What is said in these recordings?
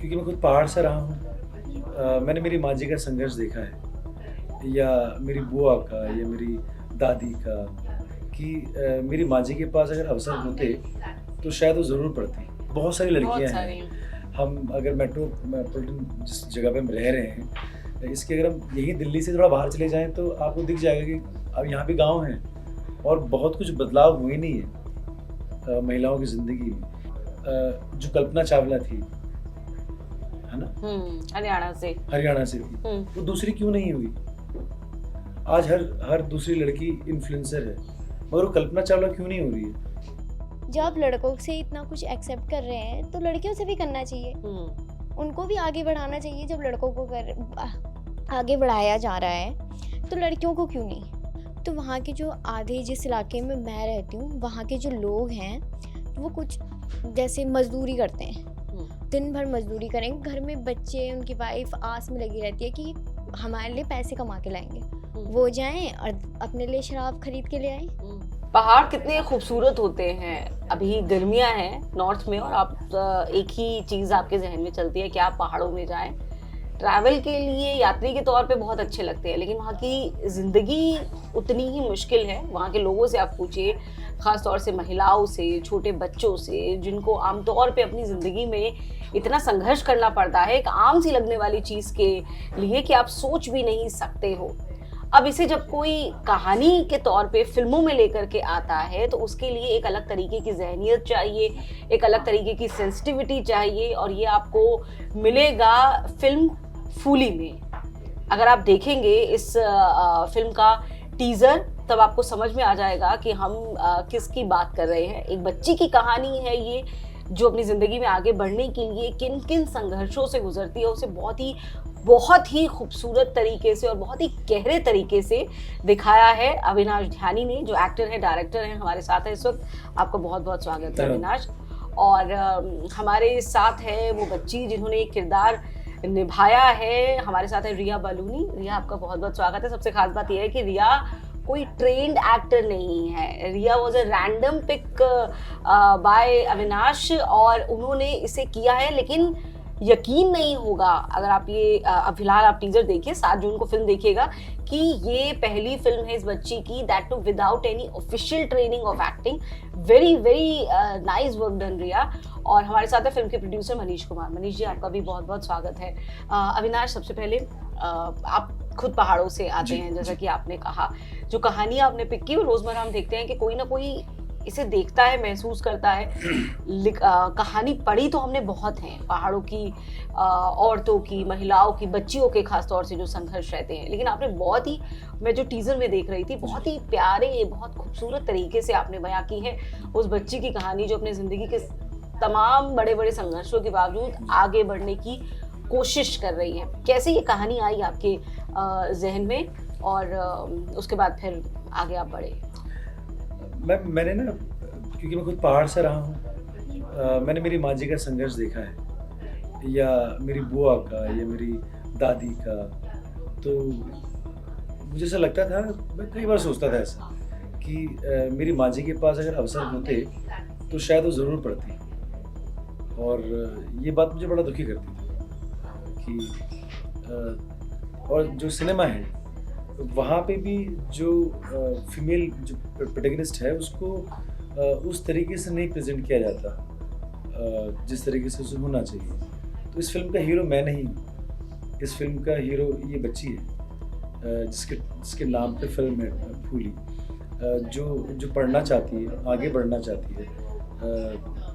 क्योंकि मैं खुद पहाड़ से रहा हूँ। मैंने मेरी माँ जी का संघर्ष देखा है, या मेरी बुआ का, या मेरी दादी का, कि मेरी माँ जी के पास अगर अवसर होते तो शायद वो ज़रूर पढ़ती। बहुत सारी बहुत लड़कियाँ सारी। हैं। हम अगर मेट्रोपॉलिटन जिस जगह पे हम रह रहे हैं, इसके अगर हम यहीं दिल्ली से थोड़ा बाहर चले जाएँ तो आपको दिख जाएगा कि अब यहाँ भी गाँव हैं और बहुत कुछ बदलाव हुए नहीं है महिलाओं की ज़िंदगी में। जो कल्पना चावला थी, है ना? हरियाणा से। हरियाणा से थी, हुँ। वो दूसरी क्यों नहीं हुई? आज हर दूसरी लड़की इन्फ्लुएंसर है, मगर वो कल्पना चावला क्यों नहीं हो रही है? जब आप लड़कों से इतना कुछ एक्सेप्ट कर रहे हैं तो लड़कियों से भी करना चाहिए, उनको भी आगे बढ़ाना चाहिए। जब लड़कों को आगे बढ़ाया जा रहा है तो लड़कियों को क्यों नहीं? तो वहाँ के जो आधे, जिस इलाके में मैं रहती हूँ, वहाँ के जो लोग हैं वो कुछ जैसे मजदूरी करते हैं, दिन भर मजदूरी करेंगे, घर में बच्चे, उनकी वाइफ आस में लगी रहती है कि हमारे लिए पैसे कमा के लाएंगे, वो जाएं और अपने लिए शराब खरीद के ले आए। पहाड़ कितने खूबसूरत होते हैं। अभी गर्मियां हैं नॉर्थ में और आप एक ही चीज आपके जहन में चलती है कि आप पहाड़ों में जाएं। ट्रैवल के लिए यात्री के तौर पे बहुत अच्छे लगते हैं, लेकिन वहाँ की जिंदगी उतनी ही मुश्किल है। वहाँ के लोगों से आप पूछिए, खास तौर से महिलाओं से, छोटे बच्चों से, जिनको आमतौर पे अपनी जिंदगी में इतना संघर्ष करना पड़ता है एक आम सी लगने वाली चीज के लिए कि आप सोच भी नहीं सकते हो। अब इसे जब कोई कहानी के तौर पे फिल्मों में लेकर के आता है तो उसके लिए एक अलग तरीके की जहनियत चाहिए, एक अलग तरीके की सेंसिटिविटी चाहिए, और ये आपको मिलेगा फिल्म फूली में। अगर आप देखेंगे इस फिल्म का टीजर तब आपको समझ में आ जाएगा कि हम किसकी बात कर रहे हैं। एक बच्ची की कहानी है ये, जो अपनी जिंदगी में आगे बढ़ने के लिए किन किन संघर्षों से गुजरती है, उसे बहुत ही खूबसूरत तरीके से और बहुत ही गहरे तरीके से दिखाया है अविनाश ध्यानी ने, जो एक्टर है, डायरेक्टर है, हमारे साथ है इस वक्त। आपका बहुत बहुत स्वागत है अविनाश। और हमारे साथ है वो बच्ची जिन्होंने एक किरदार निभाया है, हमारे साथ है रिया बलूनी। रिया, आपका बहुत बहुत स्वागत है। सबसे खास बात यह है कि रिया कोई ट्रेंड एक्टर नहीं है। Riya was a random pick by Avinash और उन्होंने इसे किया है, लेकिन यकीन नहीं होगा अगर आप ये फिलहाल आप टीजर देखिए, 7 जून को फिल्म देखिएगा, कि ये पहली फिल्म है इस बच्ची की, that too without any official training of acting. Very very nice work done Riya. और हमारे साथ है फिल्म के प्रोड्यूसर मनीष कुमार। मनीष जी, आपका भी बहुत बहुत स्वागत है। अविनाश, सबसे पहले आप खुद पहाड़ों से आते हैं, जैसा कि आपने कहा, जो कहानी आपने पिक की वो रोजमर्रा हम देखते हैं कि कोई ना कोई इसे देखता है, महसूस करता है। कहानी पढ़ी तो हमने बहुत है पहाड़ों की, औरतों की, महिलाओं की, बच्चियों के खास तौर से जो संघर्ष रहते हैं, लेकिन आपने बहुत ही, मैं जो टीजर में देख रही थी, बहुत ही प्यारे, बहुत खूबसूरत तरीके से आपने बयां की है उस बच्ची की कहानी जो अपने जिंदगी के तमाम बड़े बड़े संघर्षों के बावजूद आगे बढ़ने की कोशिश कर रही है। कैसे ये कहानी आई आपके जहन में, और उसके बाद फिर आगे आप बढ़े? मैंने ना, क्योंकि मैं खुद पहाड़ से रहा हूँ, मैंने मेरी माँ जी का संघर्ष देखा है, या मेरी बुआ का, या मेरी दादी का। तो मुझे ऐसा लगता था, मैं कई बार सोचता था ऐसा कि मेरी माँ जी के पास अगर अवसर होते तो शायद वो ज़रूर पढ़ती। और ये बात मुझे बड़ा दुखी करती थी कि और जो सिनेमा है वहाँ पे भी जो फीमेल जो प्रोटैगनिस्ट है उसको उस तरीके से नहीं प्रेजेंट किया जाता जिस तरीके से उसे होना चाहिए। तो इस फिल्म का हीरो मैं नहीं हूँ, इस फिल्म का हीरो ये बच्ची है, जिसके नाम पे फिल्म है फूली, जो पढ़ना चाहती है, आगे बढ़ना चाहती है,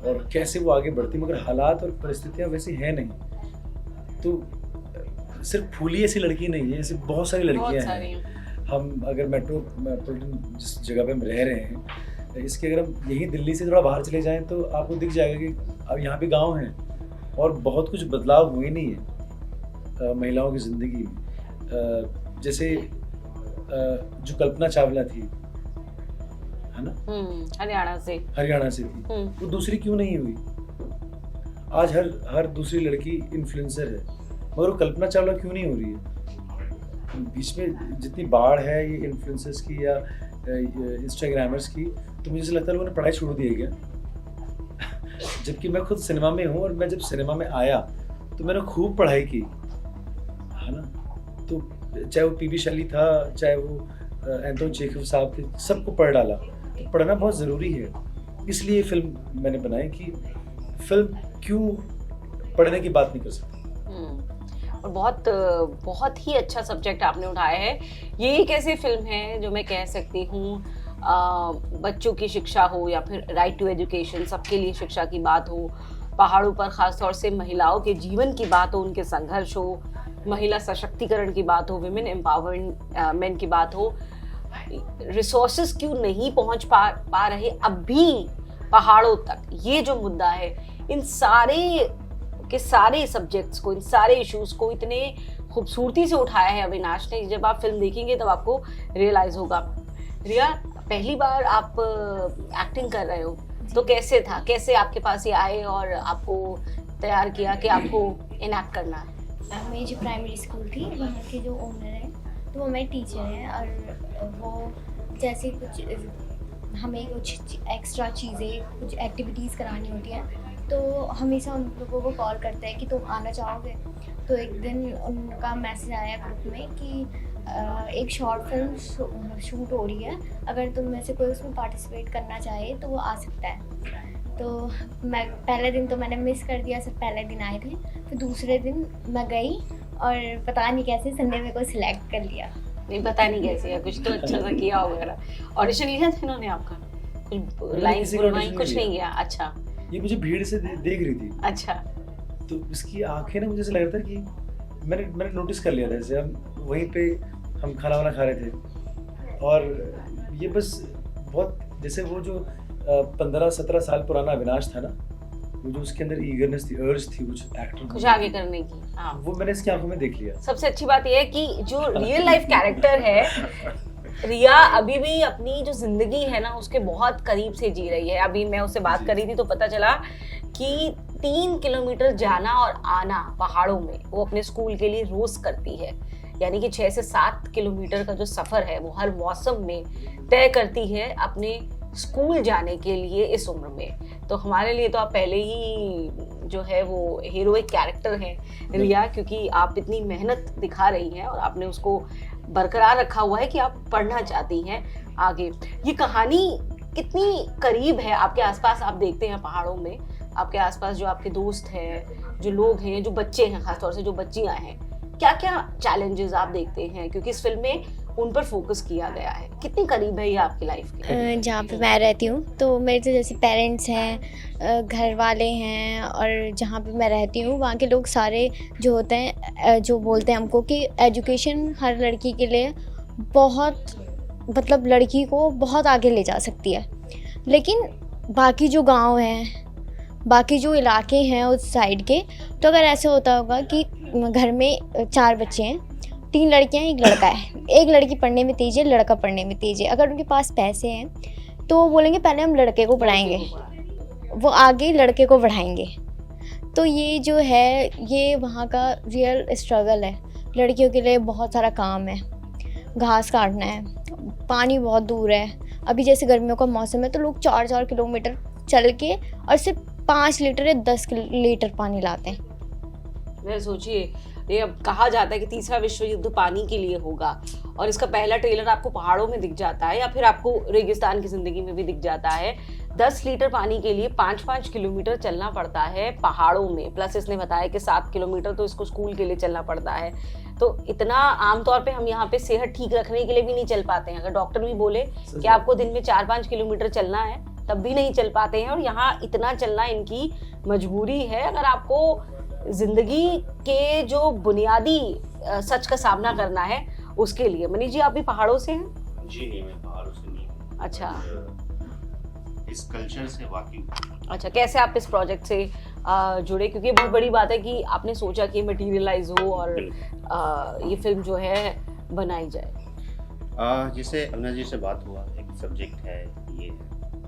और कैसे वो आगे बढ़ती, मगर हालात और परिस्थितियाँ वैसी हैं नहीं। तो सिर्फ फूली ऐसी लड़की नहीं है, ऐसी बहुत सारी लड़कियां हैं। हम अगर मेट्रोपॉलिटन जिस जगह पे हम रह रहे हैं, इसके अगर हम यहीं दिल्ली से थोड़ा बाहर चले जाएं तो आपको दिख जाएगा कि अब यहाँ भी गांव हैं और बहुत कुछ बदलाव हुए नहीं है महिलाओं की ज़िंदगी में। जैसे जो कल्पना चावला थी, है ना, हरियाणा से थी, वो दूसरी क्यों नहीं हुई? आज हर दूसरी लड़की इन्फ्लुएंसर है, मगर वो कल्पना चावला क्यों नहीं हो रही है? बीच में जितनी बाढ़ है ये इन्फ्लुएंसर्स की या इंस्टाग्रामर्स की, तो मुझे ऐसा लगता है लोगों ने पढ़ाई छोड़ दी है क्या? जबकि मैं खुद सिनेमा में हूँ, और मैं जब सिनेमा में आया तो मैंने खूब पढ़ाई की, है ना। तो चाहे वो पीबी शैली था, चाहे वो एंथोनी चेखव साहब थे, सबको पढ़ डाला। तो पढ़ना बहुत ज़रूरी है, इसलिए ये फिल्म मैंने बनाई कि फिल्म क्यों पढ़ने की बात नहीं कर सकती। और बहुत ही अच्छा सब्जेक्ट आपने उठाया है। ये एक ऐसी फिल्म है जो मैं कह सकती हूँ बच्चों की शिक्षा हो या फिर राइट टू एजुकेशन, सबके लिए शिक्षा की बात हो, पहाड़ों पर खास तौर से महिलाओं के जीवन की बात हो, उनके संघर्ष हो, महिला सशक्तिकरण की बात हो, विमेन एम्पावरमेंट की बात हो, रिसोर्सेज क्यों नहीं पहुंच पा रहे अब भी पहाड़ों तक, ये जो मुद्दा है, इन सारे के सारे सब्जेक्ट्स को, इन सारे इश्यूज को इतने खूबसूरती से उठाया है अविनाश ने। जब आप फिल्म देखेंगे तब आपको रियलाइज होगा। रिया, पहली बार आप एक्टिंग कर रहे हो, तो कैसे था, कैसे आपके पास ये आए और आपको तैयार किया कि आपको इनएक्ट करना है? मेरी जो प्राइमरी स्कूल थी वहाँ के जो ओनर हैं तो वो मेरे टीचर हैं, और वो जैसे कुछ हमें कुछ एक्स्ट्रा चीज़ें, कुछ एक्टिविटीज़ करानी होती हैं तो हमेशा उन लोगों को कॉल करते हैं कि तुम आना चाहोगे। तो एक दिन उनका मैसेज आया ग्रुप में कि एक शॉर्ट फिल्म शूट हो रही है, अगर तुम में से कोई उसमें पार्टिसिपेट करना चाहे तो वो आ सकता है। तो मैं पहले दिन तो मैंने मिस कर दिया, सिर्फ पहले दिन आए थे। फिर दूसरे दिन मैं गई और पता नहीं कैसे संडे में को सिलेक्ट कर लिया। नहीं, पता नहीं कैसे, कुछ तो अच्छा सा किया होगा। ऑडिशन लिया था इन्होंने आपका? कुछ लाइंस बुलवाई, कुछ नहीं किया? अच्छा, ये मुझे भीड़ से देख रही थी। अच्छा। तो इसकी आंखें ना, मुझे ऐसा लग रहा था कि मैंने नोटिस कर लिया था। जैसे हम वहीं पे हम खाना वाना खा रहे थे और ये बस बहुत जैसे वो जो 15-17 साल पुराना अविनाश था ना, वो जो उसके अंदर ईगरनेस थी, अर्ज थी कुछ आगे करने की, हाँ, वो मैंने इसकी आंखों में देख लिया। सबसे अच्छी बात यह है कि जो रियल लाइफ कैरेक्टर है, रिया अभी भी अपनी जो जिंदगी है ना उसके बहुत करीब से जी रही है। अभी मैं उससे बात कर रही थी तो पता चला कि 3 किलोमीटर जाना और आना पहाड़ों में वो अपने स्कूल के लिए रोज करती है। यानी कि 6 से 7 किलोमीटर का जो सफर है वो हर मौसम में तय करती है अपने स्कूल जाने के लिए इस उम्र में। तो हमारे लिए तो आप पहले ही जो है वो हीरोइक कैरेक्टर हैं रिया, क्योंकि आप इतनी मेहनत दिखा रही हैं और आपने उसको बरकरार रखा हुआ है कि आप पढ़ना चाहती हैं आगे। ये कहानी कितनी करीब है आपके आसपास, आप देखते हैं पहाड़ों में आपके आसपास जो आपके दोस्त हैं, जो लोग हैं, जो बच्चे हैं, खासतौर से जो बच्चियां हैं, क्या क्या चैलेंजेस आप देखते हैं? क्योंकि इस फिल्म में उन पर फोकस किया गया है। कितनी करीब है ये आपकी लाइफ के? जहाँ पे मैं रहती हूँ तो मेरे तो जैसे पेरेंट्स हैं, घर वाले हैं, और जहाँ पे मैं रहती हूँ वहाँ के लोग सारे जो होते हैं जो बोलते हैं हमको कि एजुकेशन हर लड़की के लिए बहुत, मतलब लड़की को बहुत आगे ले जा सकती है। लेकिन बाकी जो गांव हैं, बाकी जो इलाके हैं उस साइड के, तो अगर ऐसे होता होगा कि घर में 4 बच्चे हैं, 3 लड़कियां हैं, 1 लड़का है, एक लड़की पढ़ने में तेज है, लड़का पढ़ने में तेज है। अगर उनके पास पैसे हैं तो वो बोलेंगे पहले हम लड़के को पढ़ाएंगे, वो आगे लड़के को बढ़ाएंगे। तो ये जो है ये वहाँ का रियल स्ट्रगल है। लड़कियों के लिए बहुत सारा काम है, घास काटना है, पानी बहुत दूर है। अभी जैसे गर्मियों का मौसम है तो लोग 4-4 किलोमीटर चल के और सिर्फ 5 लीटर या 10 लीटर पानी लाते हैं। मैं सोचिए, ये अब कहा जाता है कि तीसरा विश्व युद्ध पानी के लिए होगा और इसका पहला ट्रेलर आपको पहाड़ों में दिख जाता है या फिर आपको रेगिस्तान की जिंदगी में भी दिख जाता है। 10 लीटर पानी के लिए 5-5 किलोमीटर चलना पड़ता है पहाड़ों में, प्लस इसने बताया कि 7 किलोमीटर तो इसको स्कूल के लिए चलना पड़ता है। तो इतना आमतौर पे हम यहाँ पे सेहत ठीक रखने के लिए भी नहीं चल पाते हैं। अगर डॉक्टर भी बोले कि आपको दिन में 4-5 किलोमीटर चलना है तब भी नहीं चल पाते हैं, और यहाँ इतना चलना इनकी मजबूरी है। अगर आपको जिंदगी के जो बुनियादी सच का सामना करना है उसके लिए। मनीष जी, आप भी पहाड़ों से हैं? जी नहीं, मैं पहाड़ों से नहीं हूँ। अच्छा, इस कल्चर से वाकिफ। अच्छा, कैसे आप इस प्रोजेक्ट से जुड़े? क्योंकि ये बहुत बड़ी बात है कि आपने सोचा कि मटेरियलाइज हो और ये फिल्म जो है बनाई जाए। जैसे अविनाश जी से बात हुआ, एक सब्जेक्ट है ये,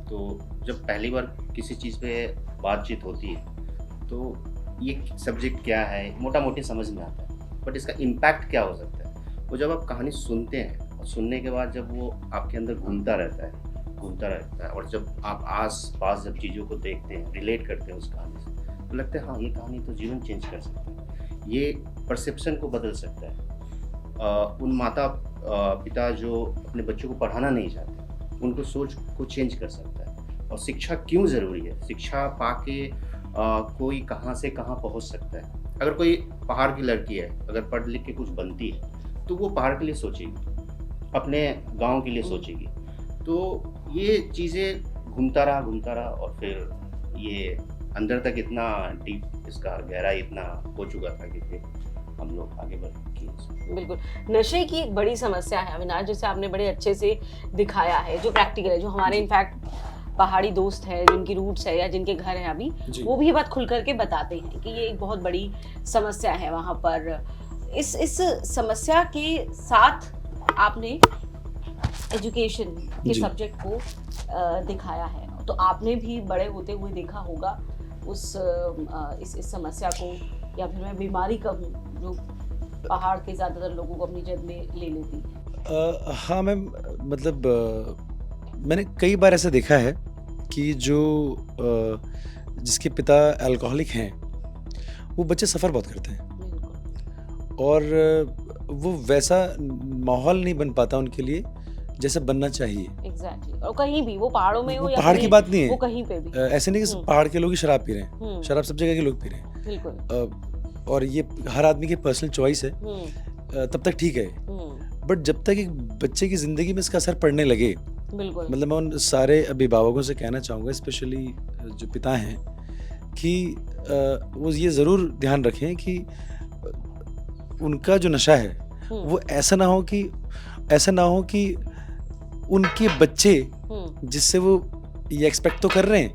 तो जब पहली बार किसी चीज़ पे बातचीत होती है तो ये सब्जेक्ट क्या है मोटा मोटी समझ में आता है, बट इसका इम्पैक्ट क्या हो सकता है वो जब आप कहानी सुनते हैं, और सुनने के बाद जब वो आपके अंदर घूमता रहता है और जब आप आस पास जब चीज़ों को देखते हैं, रिलेट करते हैं उस कहानी से, तो लगता है हाँ ये कहानी तो जीवन चेंज कर सकती है। ये परसेप्शन को बदल सकता है। उन माता पिता जो अपने बच्चों को पढ़ाना नहीं चाहते, उनको सोच को चेंज कर सकता है। और शिक्षा क्यों ज़रूरी है, शिक्षा पाके कोई कहाँ से कहाँ पहुँच सकता है। अगर कोई पहाड़ की लड़की है, अगर पढ़ लिख के कुछ बनती है तो वो पहाड़ के लिए सोचेगी, अपने गांव के लिए सोचेगी। तो ये चीज़ें घूमता रहा और फिर ये अंदर तक इतना डीप, इसका गहराई इतना हो चुका था कि फिर हम लोग आगे बढ़ किए। बिल्कुल, नशे की एक बड़ी समस्या है अविनाश, जिसे आपने बड़े अच्छे से दिखाया है, जो प्रैक्टिकल है, जो हमारे इनफैक्ट पहाड़ी दोस्त हैं, जिनकी रूट्स है या जिनके घर हैं अभी, वो भी ये बात खुल करके बताते हैं कि ये एक बहुत बड़ी समस्या है वहाँ पर। इस समस्या के साथ आपने एजुकेशन के सब्जेक्ट को दिखाया है, तो आपने भी बड़े होते हुए देखा होगा इस समस्या को, या फिर मैं बीमारी कहूँ जो पहाड़ के ज़्यादातर लोगों को अपनी जद में ले लेती है। हाँ मैम, मतलब मैंने कई बार ऐसा देखा है कि जो जिसके पिता अल्कोहलिक हैं वो बच्चे सफ़र बहुत करते हैं, और वो वैसा माहौल नहीं बन पाता उनके लिए जैसे बनना चाहिए। एग्जैक्टली। और कहीं भी, वो पहाड़ों में हो या पहाड़ की बात नहीं है, वो कहीं पे भी ऐसे नहीं कि पहाड़ के लोग ही शराब पी रहे हैं, शराब सब जगह के लोग पी रहे हैं। बिल्कुल। और ये हर आदमी की पर्सनल चॉइस है, तब तक ठीक है। बट जब तक एक बच्चे की ज़िंदगी में इसका असर पड़ने लगे, बिल्कुल, मतलब मैं उन सारे अभिभावकों से कहना चाहूँगा, स्पेशली जो पिता हैं, कि वो ये ज़रूर ध्यान रखें कि उनका जो नशा है वो ऐसा ना हो कि उनके बच्चे, जिससे वो ये एक्सपेक्ट तो कर रहे हैं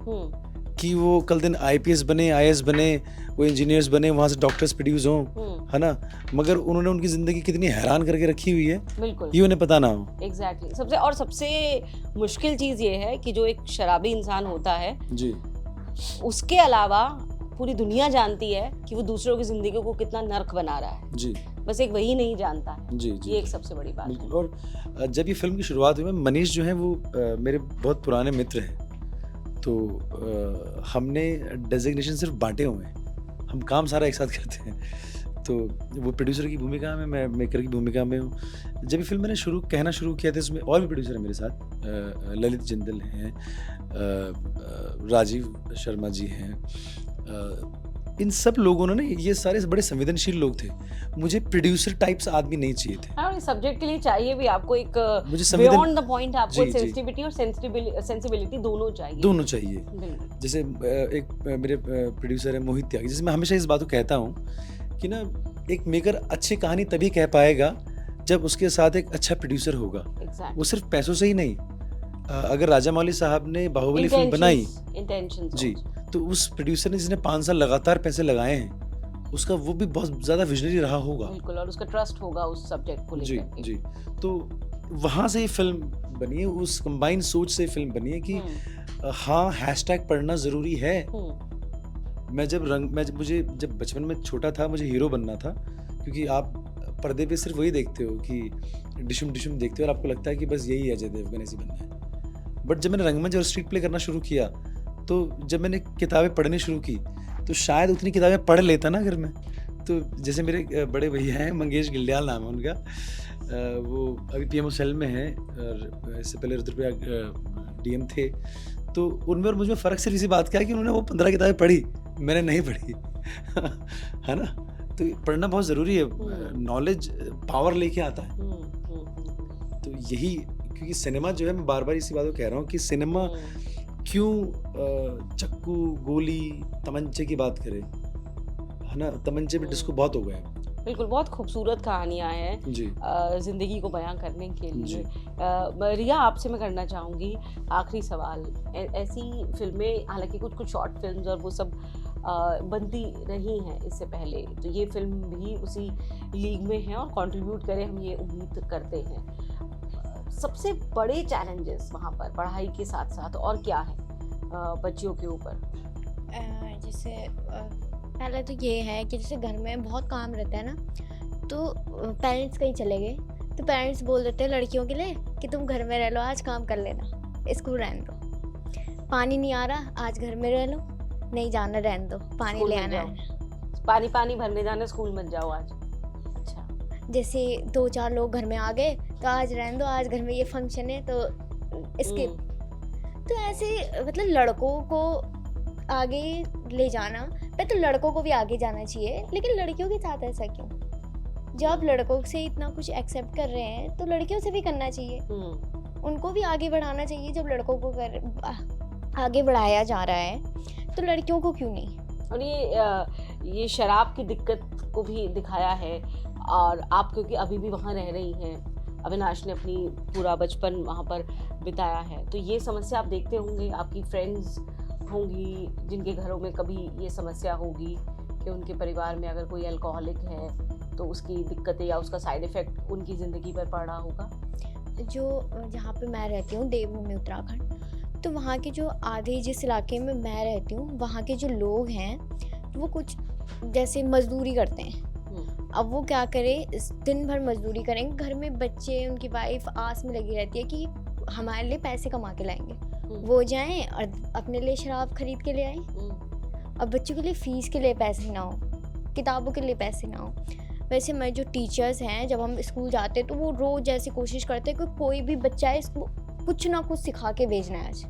कि वो कल दिन IPS बने, IAS बने, वो इंजीनियर्स बने, वहाँ से डॉक्टर्स प्रोड्यूस हों, है ना, मगर उन्होंने उनकी ज़िंदगी कितनी हैरान करके रखी हुई है, बिल्कुल, ये उन्हें पता ना हो। एग्जैक्टली। सबसे मुश्किल चीज़ ये है कि जो एक शराबी इंसान होता है जी, उसके अलावा पूरी दुनिया जानती है कि वो दूसरों की ज़िंदगी को कितना नर्क बना रहा है जी, बस एक वही नहीं जानता है। जी, ये एक सबसे बड़ी बात है। और जब ये फिल्म की शुरुआत हुई, मनीष जो है वो मेरे बहुत पुराने मित्र हैं, तो हमने डेजिग्नेशन सिर्फ बांटे हुए हैं, हम काम सारा एक साथ करते हैं। तो वो प्रोड्यूसर की भूमिका में, मैं मेकर की भूमिका में हूँ। जब ये फिल्म मैंने कहना शुरू किया था, इसमें और भी प्रोड्यूसर हैं मेरे साथ, ललित जिंदल हैं, राजीव शर्मा जी हैं, इन सब लोगों ने, ये सारे बड़े संवेदनशील लोग थे। मुझे प्रोड्यूसर टाइप्स आदमी नहीं चाहिए थे। हाँ, सब्जेक्ट के लिए चाहिए भी आपको एक बियॉन्ड द पॉइंट, आपको सेंसिटिविटी और सेंसिबिलिटी दोनों चाहिए। जैसे एक मेरे प्रोड्यूसर है मोहित त्यागी, जिसमें हमेशा इस बात को कहता हूँ कि ना, एक मेकर अच्छी कहानी तभी कह पाएगा जब उसके साथ एक अच्छा प्रोड्यूसर होगा। वो सिर्फ पैसों से ही नहीं। अगर राजा मौली साहब ने बाहुबली फिल्म बनाई जी, तो उस प्रोड्यूसर ने, जिसने 5 साल लगातार पैसे लगाए हैं, उसका वो भी बहुत ज्यादा विजनरी रहा होगा। बिल्कुल, और उसका ट्रस्ट होगा उस सब्जेक्ट को लेकर। जी, तो वहां से ये फिल्म बनी है, उस कंबाइंड सोच से फिल्म बनी है कि हाँ, हैशटैग पढ़ना जरूरी है। जब बचपन में छोटा था, मुझे हीरो बनना था, क्योंकि आप पर्दे पे सिर्फ वही देखते हो कि डिशुम देखते हो, और आपको लगता है कि बस यही है, अजय देवगन ऐसी बनना है। बट जब मैंने रंगमंच और स्ट्रीट प्ले करना शुरू किया, तो जब मैंने किताबें पढ़नी शुरू की, तो शायद उतनी किताबें पढ़ लेता ना घर में। तो जैसे मेरे बड़े भैया हैं, मंगेश गिल्डियाल नाम है उनका, वो अभी PMO सेल में हैं, और इससे पहले रुद्रप्रयाग DM थे। तो उनमें और मुझमें फ़र्क सिर्फ इसी बात का है कि उन्होंने वो 15 किताबें पढ़ी, मैंने नहीं पढ़ी। है ना, तो पढ़ना बहुत ज़रूरी है, नॉलेज पावर लेके आता है। तो यही, क्योंकि सिनेमा जो है, मैं बार बार इसी बात को कह रहा हूँ कि सिनेमा क्यों चक्कू, गोली, तमंचे की बात करे, है ना, तमंचे पे डिस्को बहुत हो गया। बिल्कुल, बहुत खूबसूरत कहानियाँ हैं जिंदगी को बयां करने के लिए। रिया, आपसे मैं करना चाहूँगी आखिरी सवाल। ऐसी फिल्में, हालांकि कुछ शॉर्ट फिल्म्स और वो सब बनती रही हैं इससे पहले, तो ये फिल्म भी उसी लीग में है और कंट्रीब्यूट करे, हम ये उम्मीद करते हैं। सबसे बड़े चैलेंजेस वहाँ पर पढ़ाई के साथ साथ और क्या है बच्चियों के ऊपर? जैसे पहले तो ये है कि जैसे घर में बहुत काम रहता है ना, तो पेरेंट्स कहीं चले गए तो पेरेंट्स बोल देते हैं लड़कियों के लिए कि तुम घर में रह लो, आज काम कर लेना, स्कूल रहने दो। पानी नहीं आ रहा, आज घर में रह लो, नहीं जाना, रहने दो, पानी ले आना है। पानी पानी भरने जाना, स्कूल मत जाओ आज। अच्छा। जैसे 2-4 लोग घर में आ गए तो आज रहने दो, आज घर में ये फंक्शन है तो स्किप। तो ऐसे मतलब लड़कों को आगे ले जाना, मैं तो लड़कों को भी आगे जाना चाहिए, लेकिन लड़कियों के साथ ऐसा क्यों? जब आप लड़कों से इतना कुछ एक्सेप्ट कर रहे हैं तो लड़कियों से भी करना चाहिए, उनको भी आगे बढ़ाना चाहिए। जब लड़कों को आगे बढ़ाया जा रहा है तो लड़कियों को क्यों नहीं? और ये शराब की दिक्कत को भी दिखाया है, और आप क्योंकि अभी भी वहाँ रह रही हैं, अविनाश ने अपनी पूरा बचपन वहाँ पर बिताया है, तो ये समस्या आप देखते होंगे, आपकी फ्रेंड्स होंगी जिनके घरों में कभी ये समस्या होगी कि उनके परिवार में अगर कोई अल्कोहलिक है तो उसकी दिक्कतें या उसका साइड इफ़ेक्ट उनकी ज़िंदगी पर पड़ रहा होगा। जो जहाँ पे मैं रहती हूँ, देवभूमि उत्तराखंड, तो वहाँ के जो आधे जिस इलाके में मैं रहती हूँ, वहाँ के जो लोग हैं वो कुछ जैसे मजदूरी करते हैं। अब वो क्या करें, दिन भर मजदूरी करेंगे, घर में बच्चे, उनकी वाइफ आस में लगी रहती है कि हमारे लिए पैसे कमा के लाएंगे, वो जाएं और अपने लिए शराब खरीद के ले आए। अब बच्चों के लिए फ़ीस के लिए पैसे ना हो, किताबों के लिए पैसे ना हो। वैसे मैं जो टीचर्स हैं, जब हम स्कूल जाते हैं तो वो रोज़ जैसे कोशिश करते हैं कि कोई भी बच्चा है इसको कुछ ना कुछ सिखा के भेजना है आज,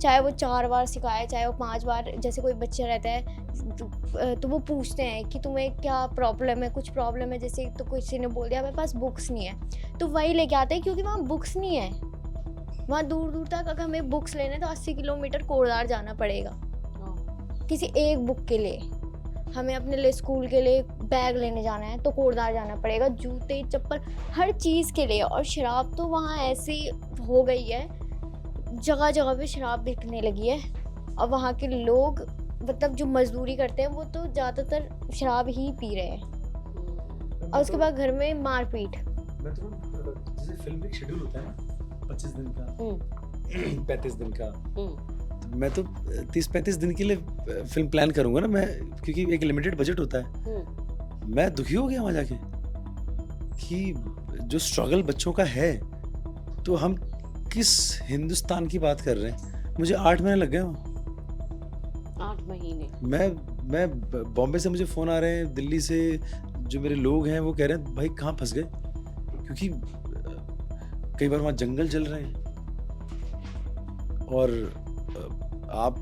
चाहे वो 4 बार सिखाए, चाहे वो 5 बार। जैसे कोई बच्चा रहता है तो वो पूछते हैं कि तुम्हें क्या प्रॉब्लम है, कुछ प्रॉब्लम है, जैसे तो किसी ने बोल दिया मेरे पास बुक्स नहीं है, तो वही लेके आते हैं, क्योंकि वहाँ बुक्स नहीं है। वहाँ दूर दूर तक अगर हमें बुक्स लेने तो 80 किलोमीटर कोटद्वार जाना पड़ेगा किसी एक बुक के लिए। हमें अपने लिए स्कूल के लिए बैग लेने जाना है तो कोटद्वार जाना पड़ेगा, जूते चप्पल हर चीज़ के लिए। और शराब तो वहाँ ऐसी हो गई है, जगह जगह पे शराब बिकने लगी है, और वहाँ के लोग मतलब जो मजदूरी करते हैं वो तो ज़्यादातर शराब ही पी रहे हैं, और उसके बाद घर में मारपीट। मैं तो जैसे फिल्म का शेड्यूल होता है ना, 25 दिन का, 35 दिन का, तो मैं तो 30-35 दिन के लिए फिल्म प्लान करूंगा ना मैं, क्योंकि एक लिमिटेड बजट होता है। मैं दुखी हो गया वहाँ जाके कि जो स्ट्रगल बच्चों का है, तो हम किस हिंदुस्तान की बात कर रहे हैं। मुझे 8 महीने लग गए वहाँ। 8 महीने। मैं बॉम्बे से मुझे फ़ोन आ रहे हैं, दिल्ली से जो मेरे लोग हैं वो कह रहे हैं भाई कहाँ फंस गए, क्योंकि कई बार वहाँ जंगल जल रहे हैं, और आप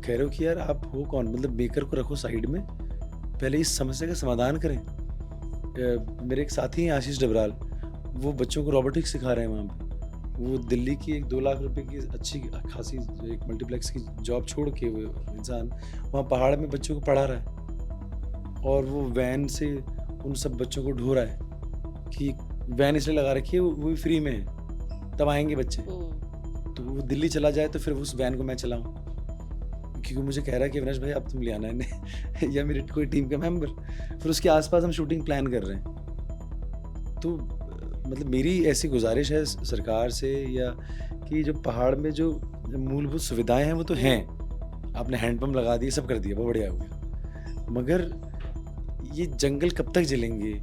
कह रहे हो कि यार आप हो कौन, मतलब मेकर को रखो साइड में, पहले इस समस्या का समाधान करें। मेरे एक साथी हैं आशीष डबराल, वो बच्चों को रोबोटिक्स सिखा रहे हैं वहाँ पे। वो दिल्ली की एक 2 लाख रुपए की अच्छी खासी एक मल्टीप्लेक्स की जॉब छोड़ के वो इंसान वहाँ पहाड़ में बच्चों को पढ़ा रहा है, और वो वैन से उन सब बच्चों को ढो रहा है कि वैन इसलिए लगा रखी है वो भी फ्री में है, तब आएंगे बच्चे। तो वो दिल्ली चला जाए तो फिर उस वैन को मैं चलाऊँ, क्योंकि मुझे कह रहा है कि अविनाश भाई अब तुम ले आना है या मेरी कोई टीम का मेंबर। फिर उसके आसपास हम शूटिंग प्लान कर रहे हैं। तो मतलब मेरी ऐसी गुजारिश है सरकार से, या कि जो पहाड़ में जो मूलभूत सुविधाएं हैं वो तो हैं, आपने हैंडपम्प लगा दिए, सब कर दिया, बहुत बढ़िया हो गया, मगर ये जंगल कब तक जलेंगे,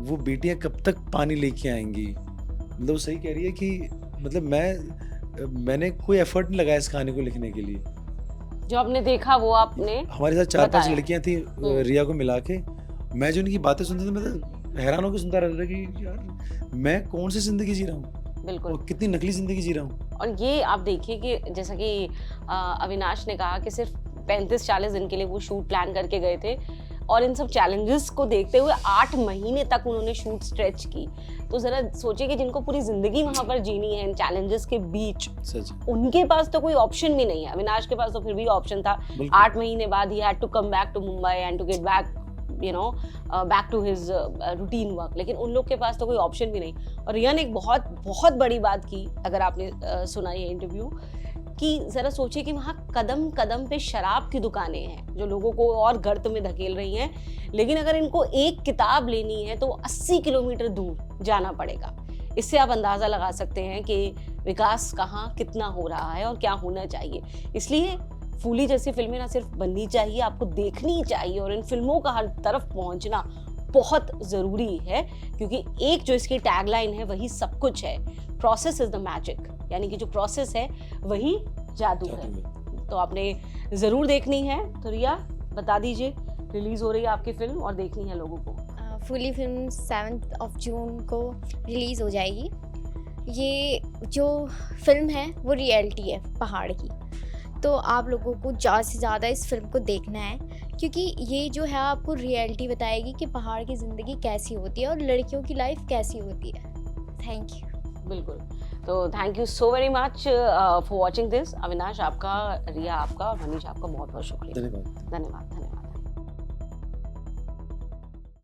वो बेटियां कब तक पानी लेके आएंगी। मतलब वो सही कह रही है कि मतलब मैंने कोई एफर्ट नहीं लगाया इस कहानी को लिखने के लिए। जो आपने देखा वो आपने, हमारे साथ 4-5 लड़कियां थी रिया को मिला के, मैं जो उनकी बातें सुनता था मैं तो हैरान होकर सुनता रहता था कि यार मैं कौन सी जिंदगी जी रहा हूँ, बिल्कुल कितनी नकली जिंदगी जी रहा हूँ। और ये आप देखिए कि जैसा कि अविनाश ने कहा कि सिर्फ 35-40 दिन के लिए वो शूट प्लान करके गए थे, और इन सब चैलेंजेस को देखते हुए 8 महीने तक उन्होंने शूट स्ट्रेच की। तो जरा सोचिए कि जिनको पूरी जिंदगी वहां पर जीनी है इन चैलेंजेस के बीच, सच उनके पास तो कोई ऑप्शन भी नहीं है। अविनाश के पास तो फिर भी ऑप्शन था। 8 महीने बाद ही had to come back to Mumbai and to get back back to his routine work, लेकिन उन लोग के पास तो कोई ऑप्शन भी नहीं। और रिया ने एक बहुत बहुत बड़ी बात की, अगर आपने सुना ये इंटरव्यू, कि जरा सोचिए कि वहाँ कदम कदम पे शराब की दुकानें हैं जो लोगों को और गर्त में धकेल रही हैं, लेकिन अगर इनको एक किताब लेनी है तो 80 किलोमीटर दूर जाना पड़ेगा। इससे आप अंदाजा लगा सकते हैं कि विकास कहाँ कितना हो रहा है और क्या होना चाहिए। इसलिए फूली जैसी फिल्में ना सिर्फ बननी चाहिए, आपको देखनी चाहिए, और इन फिल्मों का हर तरफ पहुंचना बहुत ज़रूरी है, क्योंकि एक जो इसकी टैगलाइन है वही सब कुछ है, प्रोसेस इज द मैजिक, यानी कि जो प्रोसेस है वही जादू है। तो आपने ज़रूर देखनी है। तो रिया बता दीजिए रिलीज हो रही है आपकी फिल्म और देखनी है लोगों को? फुली फिल्म 7 जून को रिलीज़ हो जाएगी। ये जो फिल्म है वो रियलिटी है पहाड़ की, तो आप लोगों को ज़्यादा से ज़्यादा इस फिल्म को देखना है, क्योंकि ये जो है आपको रियलिटी बताएगी कि पहाड़ की ज़िंदगी कैसी होती है और लड़कियों की लाइफ कैसी होती है। Thank you. बिल्कुल, तो thank you so very much for watching this. Avinash आपका, रिया आपका और मनीष आपका बहुत बहुत शुक्रिया। धन्यवाद। धन्यवाद।